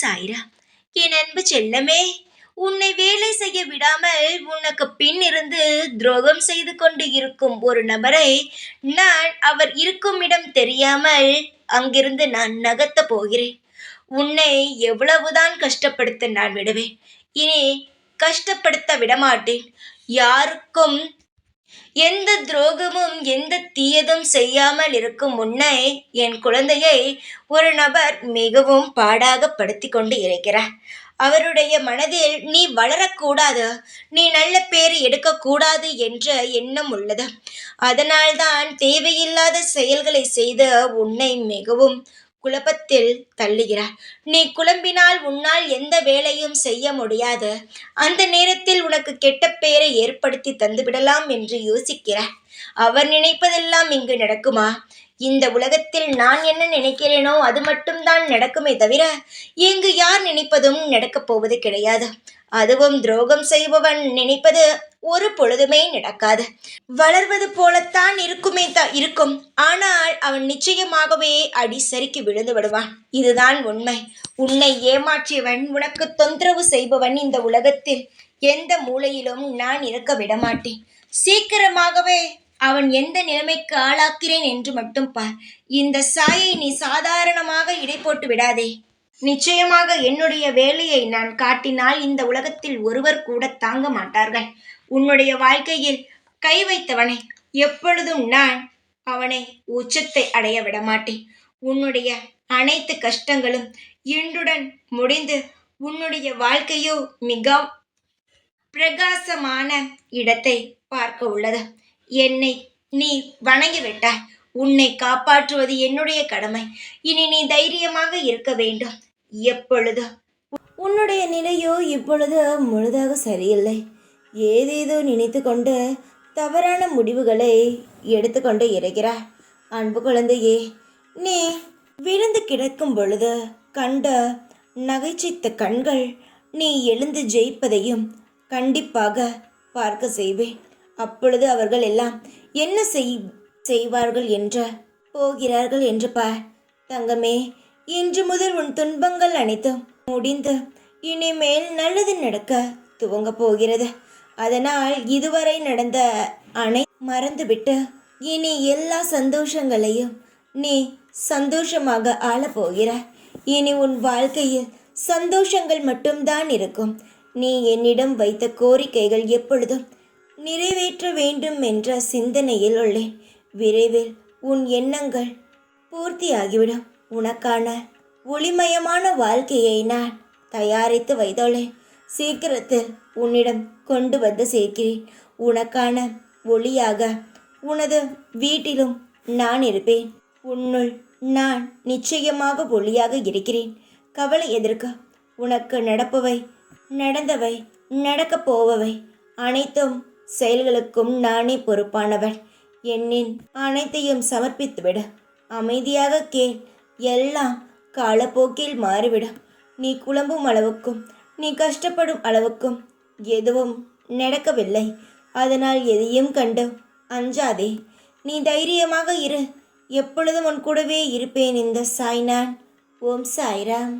சாய்ரா, என் அன்பு செல்லமே, உன்னை வேலை செய்ய விடாமல் உனக்கு பின் இருந்து துரோகம் செய்து கொண்டு இருக்கும் ஒரு நபரை நான் அவர் இருக்கும் இடம் தெரியாமல் அங்கிருந்து நான் நகர்த்தப் போகிறேன். உன்னை எவ்வளவுதான் கஷ்டப்படுத்த நான் விடுவேன். இனி கஷ்டப்படுத்த விடமாட்டேன். யாருக்கும் எந்த துரோகமும் எந்த தீயதும் செய்யாமல் இருக்கும் முன்னே என் குழந்தையை ஒரு நபர் மிகவும் பாடாக படுத்தி கொண்டு இருக்கிறார். அவருடைய மனதில் நீ வளரக்கூடாது, நீ நல்ல பேர் எடுக்கக்கூடாது என்ற எண்ணம் உள்ளது. அதனால்தான் தேவையில்லாத செயல்களை செய்து உன்னை மிகவும் குழப்பத்தில் தள்ளுகிறார். நீ குழம்பினால் உன்னால் எந்த வேலையும் செய்ய முடியாது. அந்த நேரத்தில் உனக்கு கெட்ட பெயரை ஏற்படுத்தி தந்துவிடலாம் என்று யோசிக்கிறார். அவர் நினைப்பதெல்லாம் இங்கு நடக்குமா? இந்த உலகத்தில் நான் என்ன நினைக்கிறேனோ அது மட்டும்தான் நடக்குமே தவிர இங்கு யார் நினைப்பதும் நடக்கப் போவது கிடையாது. அதுவும் துரோகம் செய்பவன் நினைப்பது ஒரு பொழுதுமே நடக்காது. வளர்வது போலத்தான் இருக்கும். ஆனால் அவன் நிச்சயமாகவே அடி சறுக்கி விழுந்து விடுவான். இதுதான் உண்மை. உன்னை ஏமாற்றியவன், உனக்கு தொந்தரவு செய்பவன் இந்த உலகத்தில் எந்த மூலையிலும் நான் இருக்க விடமாட்டேன். சீக்கிரமாகவே அவன் எந்த நிலைமைக்கு ஆளாக்கிறேன் என்று மட்டும் பார். இந்த சாயை நீ சாதாரணமாக இடை போட்டு விடாதே. நிச்சயமாக என்னுடைய வேலையை நான் காட்டினால் இந்த உலகத்தில் ஒருவர் கூட தாங்க மாட்டார்கள். உன்னுடைய வாழ்க்கையில் கை வைத்தவனை எப்பொழுதும் நான் அவனை உச்சத்தை அடைய விடமாட்டேன். உன்னுடைய அனைத்து கஷ்டங்களும் இன்றுடன் முடிந்து உன்னுடைய வாழ்க்கையோ மிக பிரகாசமான இடத்தை பார்க்க உள்ளது. என்னை நீ வணங்கிவிட்டாய். உன்னை காப்பாற்றுவது என்னுடைய கடமை. இனி நீ தைரியமாக இருக்க வேண்டும். எப்பொழுது உன்னுடைய நிலையோ இப்பொழுது முழுதாக சரியில்லை. ஏதேதோ நினைத்து கொண்டு தவறான முடிவுகளை எடுத்துக்கொண்டு இருக்கிறாய். அன்பு குழந்தையே, நீ விழுந்து கிடக்கும் பொழுது கண்ட நகைச்சித்த கண்கள் நீ எழுந்து ஜெயிப்பதையும் கண்டிப்பாக பார்க்க செய்வேன். அப்பொழுது அவர்கள் எல்லாம் என்ன செய்வார்கள் என்று போகிறார்கள் என்று பார். தங்கமே, இன்று முதல் உன் துன்பங்கள் அனைத்தும் முடிந்து இனிமேல் நல்லது நடக்க துவங்க போகிறது. அதனால் இதுவரை நடந்த மறந்துவிட்டு இனி எல்லா சந்தோஷங்களையும் நீ சந்தோஷமாக ஆளப்போகிறாய். இனி உன் வாழ்க்கையில் சந்தோஷங்கள் மட்டும்தான் இருக்கும். நீ என்னிடம் வைத்த கோரிக்கைகள் எப்பொழுதும் நிறைவேற்ற வேண்டும் என்ற சிந்தனையில் உள்ளேன். விரைவில் உன் எண்ணங்கள் பூர்த்தியாகிவிடும். உனக்கான ஒளிமயமான வாழ்க்கையை நான் தயாரித்து வைத்துள்ளேன். சீக்கிரத்தில் உன்னிடம் கொண்டு வந்து சேர்க்கிறேன். உனக்கான ஒளியாக உனது வீட்டிலும் நான் இருப்பேன். உன்னுள் நான் நிச்சயமாக ஒளியாக இருக்கிறேன். கவலை எதற்கு? உனக்கு நடப்பவை, நடந்தவை, நடக்கப் போபவை அனைத்தும் செயல்களுக்கும் நானே பொறுப்பானவள். என்னின் அனைத்தையும் சமர்ப்பித்துவிடு. அமைதியாக கேள். எல்லாம் காலப்போக்கில் மாறிவிடும். நீ குழம்பும் அளவுக்கும் நீ கஷ்டப்படும் அளவுக்கும் எதுவும் நடக்கவில்லை. அதனால் எதையும் கண்டு அஞ்சாதே. நீ தைரியமாக இரு. எப்பொழுதும் உன் கூடவே இருப்பேன். இந்த சாய்நான். ஓம் சாய்ராம்.